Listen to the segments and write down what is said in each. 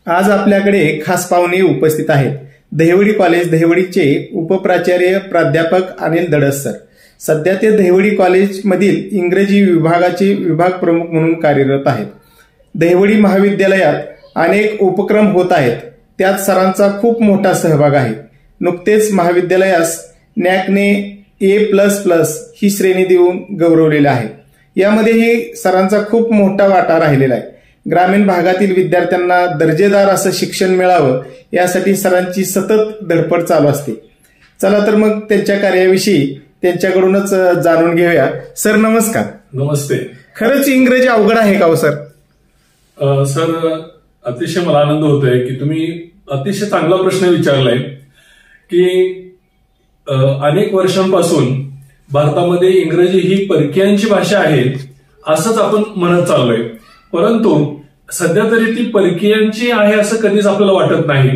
आज आपल्याकडे खास पाहुणे उपस्थित आहेत. दहिवडी कॉलेज दहिवडीचे उपप्राचार्य प्राध्यापक अनिल दडस सर. सध्या ते दहिवडी कॉलेजमधील इंग्रजी विभागाचे विभाग प्रमुख म्हणून कार्यरत आहेत. दहिवडी महाविद्यालयात अनेक उपक्रम होत आहेत, त्यात सरांचा खूप मोठा सहभाग आहे. नुकतेच महाविद्यालयास नॅकने A++ ही श्रेणी देऊन गौरवलेले आहे. यामध्येही सरांचा खूप मोठा वाटा राहिलेला आहे. ग्रामीण भागातील विद्यार्थ्यांना दर्जेदार असं शिक्षण मिळावं यासाठी सरांची सतत धडपड चालू असते. चला तर मग त्यांच्या कार्याविषयी त्यांच्याकडूनच जाणून घेऊया. सर नमस्कार. नमस्ते. खरंच इंग्रजी अवघड आहे का हो सर? सर अतिशय मला आनंद होतोय की तुम्ही अतिशय चांगला प्रश्न विचारलाय की अनेक वर्षांपासून भारतामध्ये इंग्रजी ही परकीयांची भाषा आहे असंच आपण म्हणत चाललोय, परंतु सध्या तरी ती परकीयांची आहे असं कधीच आपल्याला वाटत नाही.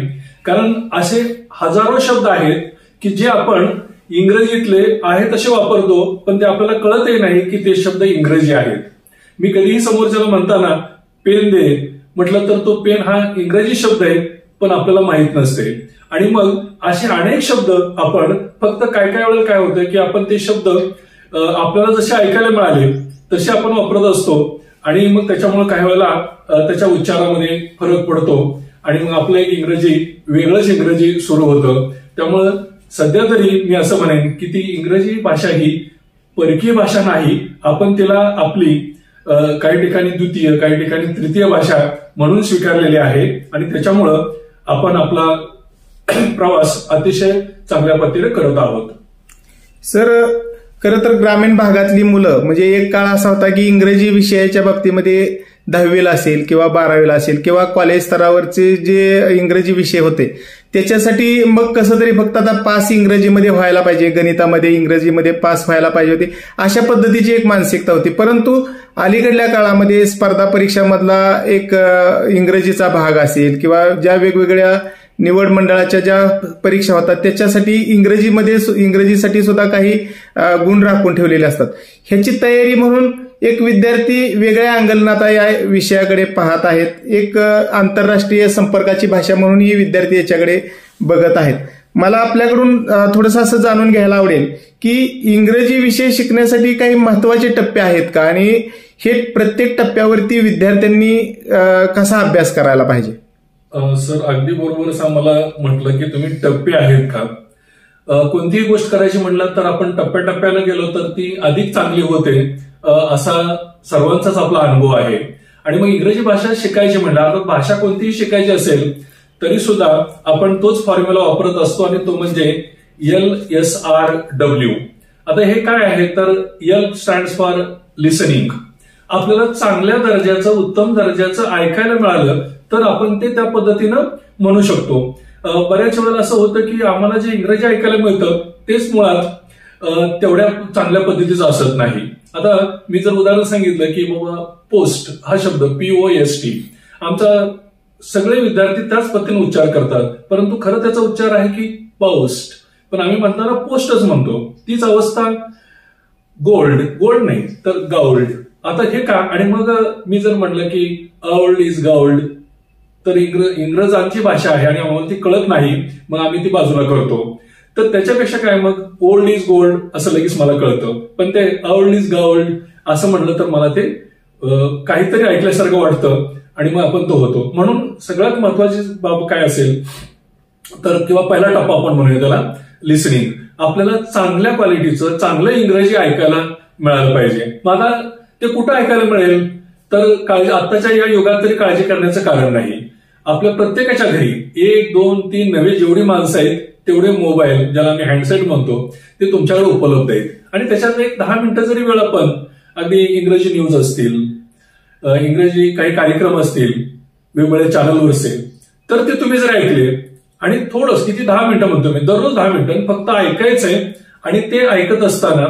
कारण असे हजारो शब्द आहेत की जे आपण इंग्रजीतले आहे तसे वापरतो, पण ते आपल्याला कळतही नाही की ते शब्द इंग्रजी आहेत. मी कधीही समोरच्याला म्हणताना पेन दे म्हटलं तर तो पेन हा इंग्रजी शब्द आहे, पण आपल्याला माहित नसते. आणि मग असे अनेक शब्द आपण फक्त काय काय वेळेला काय होतं की आपण ते शब्द आपल्याला जसे ऐकायला मिळाले तसे आपण वापरत असतो आणि मग त्याच्यामुळे काही वेळेला त्याच्या उच्चारामध्ये फरक पडतो आणि मग आपलं एक इंग्रजी वेगळंच इंग्रजी सुरू होतं. त्यामुळं सध्या तरी मी असं म्हणेन की ती इंग्रजी भाषा ही परकीय भाषा नाही, आपण तिला आपली काही ठिकाणी द्वितीय काही ठिकाणी तृतीय भाषा म्हणून स्वीकारलेली आहे आणि त्याच्यामुळं आपण आपला प्रवास अतिशय चांगल्या पद्धतीने करत आहोत. सर खरं तर ग्रामीण भागातली मुलं म्हणजे एक काळ असा होता की इंग्रजी विषयाच्या बाबतीमध्ये 10वीला असेल किंवा 12वीला असेल किंवा कॉलेज स्तरावरचे जे इंग्रजी विषय होते त्याच्यासाठी मग कसं तरी फक्त आता पास इंग्रजीमध्ये व्हायला पाहिजे, गणितामध्ये इंग्रजीमध्ये पास व्हायला पाहिजे होते, अशा पद्धतीची एक मानसिकता होती. परंतु अलीकडल्या काळामध्ये स्पर्धा परीक्षामधला एक इंग्रजीचा भाग असेल किंवा ज्या वेगवेगळ्या निवड मंडळाच्या ज्या परीक्षा होतात त्याच्यासाठी इंग्रजीसाठी सुद्धा काही गुण राखून ठेवलेले असतात. ह्याची तयारी म्हणून एक विद्यार्थी वेगळ्या अंगलनात या विषयाकडे पाहत आहेत. एक आंतरराष्ट्रीय संपर्काची भाषा म्हणून ही विद्यार्थी याच्याकडे बघत आहेत. मला आपल्याकडून थोडंसं असं जाणून घ्यायला आवडेल की इंग्रजी विषय शिकण्यासाठी काही महत्वाचे टप्पे आहेत का आणि हे प्रत्येक टप्प्यावरती विद्यार्थ्यांनी कसा अभ्यास करायला पाहिजे? सर अगदी बरोबरच आम्हाला म्हटलं की तुम्ही टप्पे आहेत का. कोणतीही गोष्ट करायची म्हणलं तर आपण टप्प्याटप्प्यानं गेलो तर ती अधिक चांगली होते असा सर्वांचाच आपला अनुभव आहे. आणि मग इंग्रजी भाषा शिकायची म्हणलं, आता भाषा कोणतीही शिकायची असेल तरी सुद्धा आपण तोच फॉर्म्युला वापरत असतो आणि तो म्हणजे LSRW. आता हे काय आहे तर L स्टँड्स फॉर लिसनिंग. आपल्याला चांगल्या दर्जाचं उत्तम दर्जाचं ऐकायला मिळालं तर आपण ते त्या पद्धतीनं म्हणू शकतो. बऱ्याच वेळेला असं होतं की आम्हाला जे इंग्रजी ऐकायला मिळतं तेच मुळात तेवढ्या चांगल्या पद्धतीचं असत नाही. आता मी जर उदाहरण सांगितलं की बाबा पोस्ट हा शब्द POST आमचा सगळे विद्यार्थी त्याच पद्धतीने उच्चार करतात, परंतु खरं त्याचा उच्चार आहे की पोस्ट, पण आम्ही म्हणताना पोस्टच म्हणतो. तीच अवस्था गोल्ड नाही तर गाऊल्ड. आता हे का? आणि मग मी जर म्हणलं की ओल्ड इज गाऊल्ड तर इंग्रजांची भाषा आहे आणि आम्हाला ती कळत नाही, मग आम्ही ती बाजूला करतो. तर त्याच्यापेक्षा काय मग ओल्ड इज गोल्ड असं लगेच मला कळतं, पण ते ओल्ड इज गाऊल्ड असं म्हणलं तर मला ते काहीतरी ऐकल्यासारखं वाटतं आणि मग आपण तो होतो. म्हणून सगळ्यात महत्वाची बाब काय असेल तर किंवा पहिला टप्पा आपण म्हणूया त्याला लिसनिंग. आपल्याला चांगल्या क्वालिटीचं चांगलं इंग्रजी ऐकायला मिळालं पाहिजे. मग आता ते कुठं ऐकायला मिळेल तर काळजी आत्ताच्या या युगात तरी काळजी करण्याचं कारण नाही. आपल्या प्रत्येकाच्या घरी 1, 2, 3 नवे जेवढी माणसं आहेत तेवढे मोबाईल ज्याला आम्ही हँडसेट म्हणतो ते तुमच्याकडे उपलब्ध आहेत आणि त्याच्यात एक 10 मिनिटं जरी वेळ आपण अगदी इंग्रजी न्यूज असतील, इंग्रजी काही कार्यक्रम असतील वेगवेगळ्या चॅनलवरचे तर ते तुम्ही जर ऐकले आणि थोडंच किती 10 मिनिटं म्हणतो मी, दररोज 10 मिनिटं फक्त ऐकायचंय आणि ते ऐकत असताना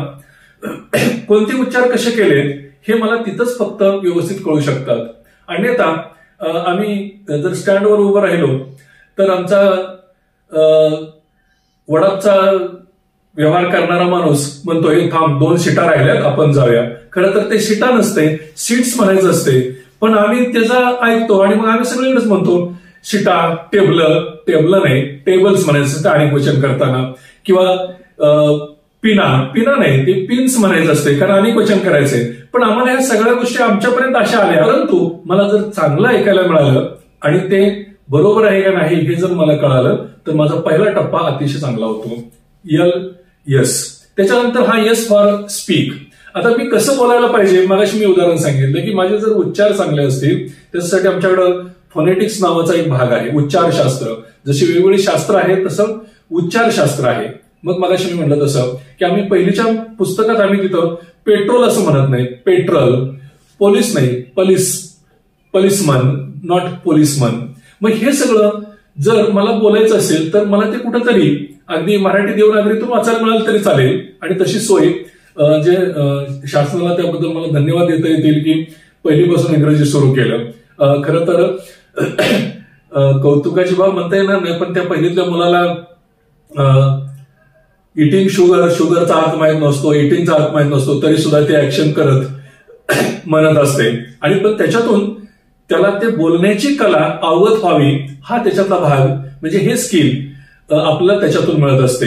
कोणते उच्चार कसे केले हे मला तिथंच फक्त व्यवस्थित कळू शकतात. अन्यथा आम्ही जर स्टँडवर उभं राहिलो तर आमचा वडापचा व्यवहार करणारा माणूस म्हणतोय थांब 2 सीटा राहिल्यात आपण जाऊया. खरं तर ते सीटा नसते, सीट्स म्हणायचं असते, पण आम्ही त्याचा ऐकतो आणि मग आम्ही सगळीकडेच म्हणतो शिटा, टेबल नाही, टेबल्स म्हणायचं अनेक वचन करताना, किंवा पिना नाही, ते पिन्स म्हणायचं असते कारण अनेक वचन करायचंय. पण आम्हाला ह्या सगळ्या गोष्टी आमच्यापर्यंत अशा आल्या, परंतु मला जर चांगलं ऐकायला मिळालं आणि ते बरोबर आहे का नाही हे जर मला कळालं तर माझा पहिला टप्पा अतिशय चांगला होतो. यस. त्याच्यानंतर हा यस फॉर स्पीक. आता मी कसं बोलायला पाहिजे, मगाशी मी उदाहरण सांगितलं की माझे जर उच्चार चांगले असतील त्याच्यासाठी आमच्याकडं फोनेटिक्स नावाचा एक भाग आहे, उच्चारशास्त्र. जशी वेगवेगळी शास्त्र आहेत तसं उच्चारशास्त्र आहे. मग मगाशी मी म्हटलं तसं की आम्ही पहिलीच्या पुस्तकात आम्ही तिथं पेट्रोल असं म्हणत नाही, पेट्रोल. पोलीस नाही, पोलिसमन, नॉट पोलिसमन. मग हे सगळं जर मला बोलायचं असेल तर मला ते कुठंतरी अगदी मराठी देवनागरीतून वाचायला मिळालं तरी चालेल. आणि तशी सोय जे शासनाला त्याबद्दल मला धन्यवाद देता येतील की पहिलीपासून इंग्रजी सुरू केलं. खरं तर कौतुकाची बाब म्हणता येणार नाही, पण त्या पहिलीतल्या मुलाला इटिंग शुगरचा अर्थ माहीत नसतो, इटिंगचा अर्थ माहीत नसतो, तरी सुद्धा ते ऍक्शन करत म्हणत असते. आणि पण त्याच्यातून त्याला ते बोलण्याची कला अवगत व्हावी हा त्याच्यातला भाग, म्हणजे हे स्किल आपल्याला त्याच्यातून मिळत असते.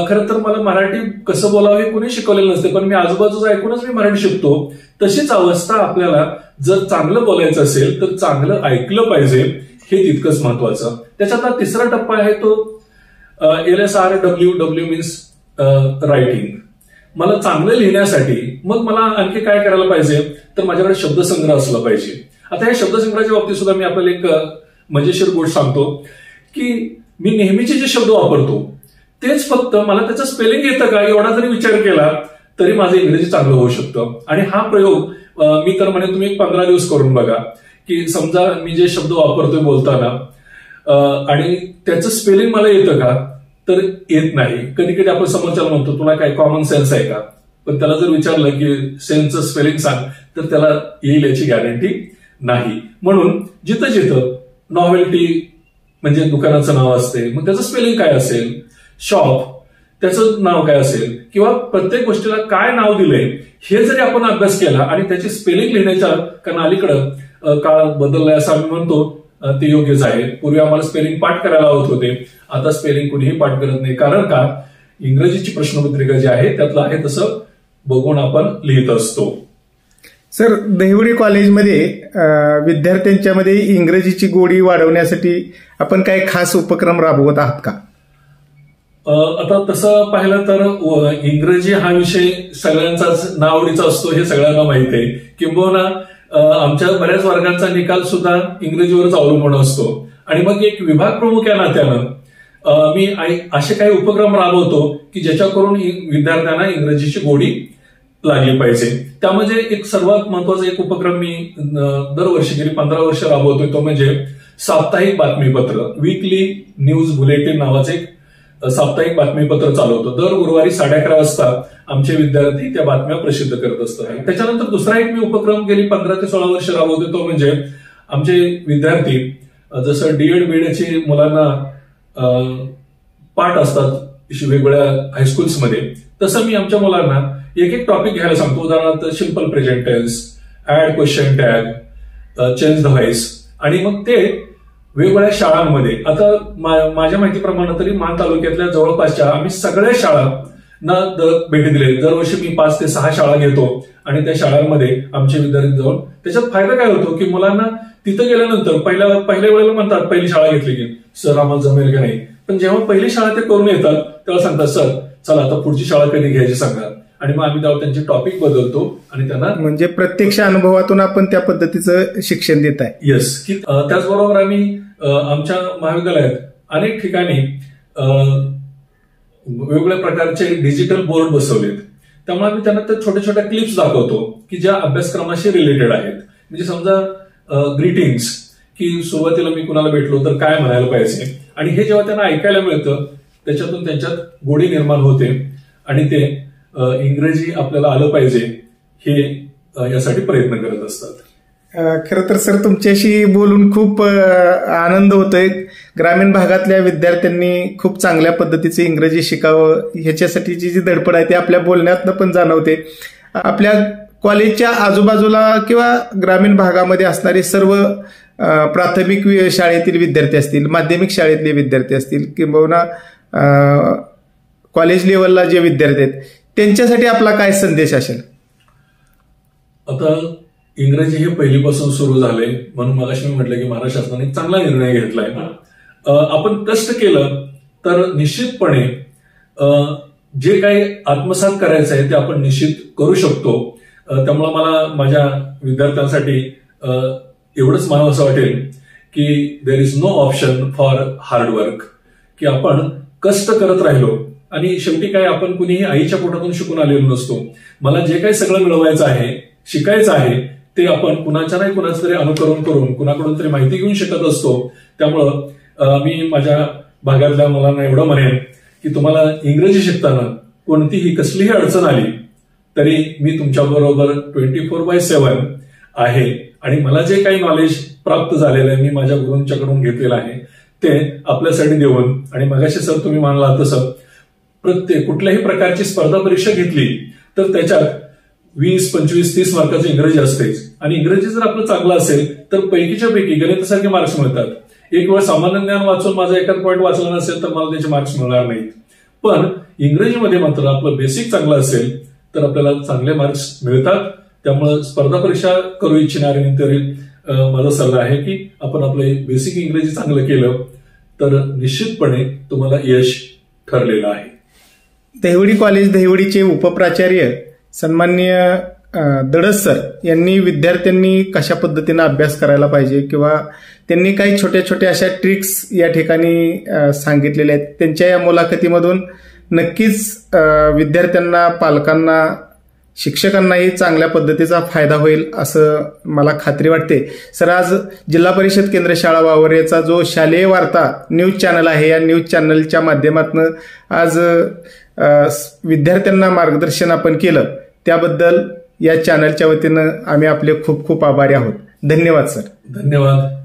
खरं तर मला मराठी कसं बोलावं हे कोणी शिकवलेलं नसते, पण मी आजूबाजूचं ऐकूनच मी मराठी शिकतो. तशीच अवस्था आपल्याला जर चांगलं बोलायचं असेल तर चांगलं ऐकलं पाहिजे, हे तितकंच महत्वाचं. त्याच्यातला तिसरा टप्पा आहे तो LSRWW मीन्स रायटिंग. मला चांगलं लिहिण्यासाठी मग मला आणखी काय करायला पाहिजे तर माझ्याकडे शब्दसंग्रह असला पाहिजे. आता या शब्दसंग्रहाच्या बाबतीत सुद्धा मी आपल्याला एक मजेशीर गोष्ट सांगतो की मी नेहमीचे जे शब्द वापरतो तेच फक्त मला त्याचं स्पेलिंग येतं का एवढा जरी विचार केला तरी माझं इंग्रजी चांगलं होऊ शकतं. आणि हा प्रयोग मी तर म्हणे तुम्ही 15 दिवस करून बघा की समजा मी जे शब्द वापरतोय बोलताना आणि त्याचं स्पेलिंग मला येतं का तर येत नाही. कधी कधी आपण समोरच्याला म्हणतो तुला काय कॉमन सेन्स आहे का, पण त्याला जर विचारलं की सेन्सचं स्पेलिंग सांग तर त्याला येईल याची गॅरंटी नाही. म्हणून जिथं नॉव्हेल्टी म्हणजे दुकानाचं नाव असते मग त्याचं स्पेलिंग काय असेल, शॉप त्याचं नाव काय असेल, किंवा प्रत्येक गोष्टीला काय नाव दिलंय हे जरी आपण अभ्यास केला आणि त्याची स्पेलिंग लिहिण्याच्या, कारण अलीकडं काळ बदललाय असं आम्ही म्हणतो, ते योग्यच आहे. पूर्वी आम्हाला स्पेलिंग पाठ करायला होत होते, आता स्पेलिंग कुणीही पाठ करत नाही. कारण का इंग्रजीची प्रश्नपत्रिका जी आहे त्यातलं आहे तसं बघून आपण लिहित असतो. सर, दहिवडी कॉलेजमध्ये विद्यार्थ्यांच्या मध्ये इंग्रजीची गोडी वाढवण्यासाठी आपण काही खास उपक्रम राबवत आहात का? आता तसं पाहिलं तर इंग्रजी हा विषय सगळ्यांचाच नावडीचा असतो हे सगळ्यांना माहिती आहे. किंबहुना आमच्या बऱ्याच वर्गांचा निकाल सुद्धा इंग्रजीवरच अवलंबून असतो. आणि मग एक विभाग प्रमुख या नात्यानं मी असे काही उपक्रम राबवतो की ज्याच्याकरून विद्यार्थ्यांना इंग्रजीची गोडी लागली पाहिजे. त्यामध्ये एक सर्वात महत्वाचा एक उपक्रम मी दरवर्षी गेली 15 वर्ष राबवतोय, तो म्हणजे साप्ताहिक बातमीपत्र. वीकली न्यूज बुलेटिन नावाचे एक साप्ताहिक बातमीपत्र चालवतो. दर गुरुवारी 11:30 वाजता आमचे विद्यार्थी त्या बातम्या प्रसिद्ध करत असतात. त्याच्यानंतर दुसरा एक मी उपक्रम गेली 15 ते 16 वर्ष राबवतो, तो म्हणजे आमचे विद्यार्थी जसं डीएड बीएडचे मुलांना पाठ असतात वेगवेगळ्या हायस्कूल्समध्ये, तसं मी आमच्या मुलांना एक एक टॉपिक घ्यायला सांगतो. उदाहरणार्थ simple present tense, add question tag, change the voice. आणि मग ते वेगवेगळ्या शाळांमध्ये, आता माझ्या माहितीप्रमाणे तरी मान तालुक्यातल्या जवळपासच्या आम्ही सगळ्या शाळांना भेटी दिले. दरवर्षी मी 5 ते 6 शाळा घेतो आणि त्या शाळांमध्ये आमचे विद्यार्थी जाऊन, त्याच्यात फायदा काय होतो की मुलांना तिथं गेल्यानंतर पहिल्या वेळेला म्हणतात पहिली शाळा घेतली की सर आम्हाला जमेल का नाही, पण जेव्हा पहिली शाळा ते करून येतात तेव्हा सांगतात सर चला आता पुढची शाळा कधी घ्यायची सांगा. आणि मग आम्ही तेव्हा त्यांचे टॉपिक बदलतो आणि त्यांना, म्हणजे प्रत्यक्ष अनुभवातून आपण त्या पद्धतीचं शिक्षण देत आहे. येस. त्याचबरोबर आम्ही आमच्या महाविद्यालयात अनेक ठिकाणी वेगवेगळ्या प्रकारचे डिजिटल बोर्ड बसवलेत. त्यामुळे आम्ही त्यांना त्या छोट्या छोट्या क्लिप्स दाखवतो की ज्या अभ्यासक्रमाशी रिलेटेड आहेत. म्हणजे समजा ग्रीटिंग्स, की सुरुवातीला मी कुणाला भेटलो तर काय म्हणायला पाहिजे, आणि हे जेव्हा त्यांना ऐकायला मिळतं त्याच्यातून त्यांच्यात गोडी निर्माण होते आणि ते इंग्रजी आपल्याला आलं पाहिजे हे यासाठी प्रयत्न करत असतात. खरं तर सर तुमच्याशी बोलून खूप आनंद होतोय. ग्रामीण भागातल्या विद्यार्थ्यांनी खूप चांगल्या पद्धतीचे इंग्रजी शिकावं ह्याच्यासाठीची जी धडपड आहे ती आपल्या बोलण्यातनं पण जाणवते. आपल्या कॉलेजच्या आजूबाजूला किंवा ग्रामीण भागामध्ये असणारे सर्व प्राथमिक शाळेतील विद्यार्थी असतील, माध्यमिक शाळेतले विद्यार्थी असतील किंवा कॉलेज लेवलला जे विद्यार्थी आहेत त्यांच्यासाठी आपला काय संदेश असेल? आता इंग्रजी हे पहिलीपासून सुरू झाले म्हणून मगाशी मी म्हटलं की महाराष्ट्र शासनाने एक चांगला निर्णय घेतलाय. आपण कष्ट केलं तर निश्चितपणे जे काही आत्मसात करायचं आहे ते आपण निश्चित करू शकतो. त्यामुळे मला माझ्या विद्यार्थ्यांसाठी एवढंच म्हणावंसं वाटेल की there is no option for hard work, की आपण कष्ट करत राहिलो आणि शेवटी काय आपण कुणीही आईच्या पोटातून शिकून आलेलो नसतो. मला जे काही सगळं मिळवायचं आहे, शिकायचं आहे ते आपण कुणाच्या नाही कुणाचं तरी अनुकरण करून कुणाकडून तरी माहिती घेऊन शिकत असतो. त्यामुळं मी माझ्या भागातल्या मुलांना एवढं म्हणेन की तुम्हाला इंग्रजी शिकताना कोणतीही कसलीही अडचण आली तरी मी तुमच्याबरोबर 24/7 आहे आणि मला जे काही नॉलेज प्राप्त झालेलं आहे मी माझ्या गुरूंच्याकडून घेतलेलं आहे ते आपल्यासाठी देऊन, आणि मगाशी सर तुम्ही म्हणाला तसं प्रत्येक कुठल्याही प्रकारची स्पर्धा परीक्षा घेतली तर त्याच्यात 20, 25, 30 मार्काचं इंग्रजी असतेच. आणि इंग्रजी जर आपलं चांगलं असेल तर पैकीच्या पैकी गणितासारखे मार्क्स मिळतात. एक वेळ सामान्य ज्ञान वाचून माझा एखाद पॉईंट वाचला नसेल तर मला त्याचे मार्क्स मिळणार नाहीत. पण इंग्रजीमध्ये मात्र आपलं बेसिक चांगलं असेल तर आपल्याला चांगले मार्क्स मिळतात. त्यामुळे स्पर्धा परीक्षा करू इच्छिणाऱ्यांनी तरी माझा सल्ला आहे की आपण आपलं बेसिक इंग्रजी चांगलं केलं तर निश्चितपणे तुम्हाला यश ठरलेलं आहे. दहिवडी कॉलेज दहिवडीचे उपप्राचार्य सन्माननीय दडस सर यांनी विद्यार्थ्यांनी कशा पद्धतीने अभ्यास करायला पाहिजे किंवा त्यांनी काही छोट्या छोट्या अशा ट्रिक्स या ठिकाणी सांगितलेल्या आहेत. त्यांच्या या मुलाखतीमधून नक्कीच विद्यार्थ्यांना, पालकांना, शिक्षकांनाही चांगल्या पद्धतीचा फायदा होईल असं मला खात्री वाटते. सर, आज जिल्हा परिषद केंद्र शाळा वावरेचा जो शालेय वार्ता न्यूज चॅनल आहे या न्यूज चॅनलच्या माध्यमातून आज विद्यार्थ्यांना मार्गदर्शन आपण केलं त्याबद्दल या चॅनलच्या वतीनं आम्ही आपले खूप खूप आभारी आहोत. धन्यवाद सर. धन्यवाद.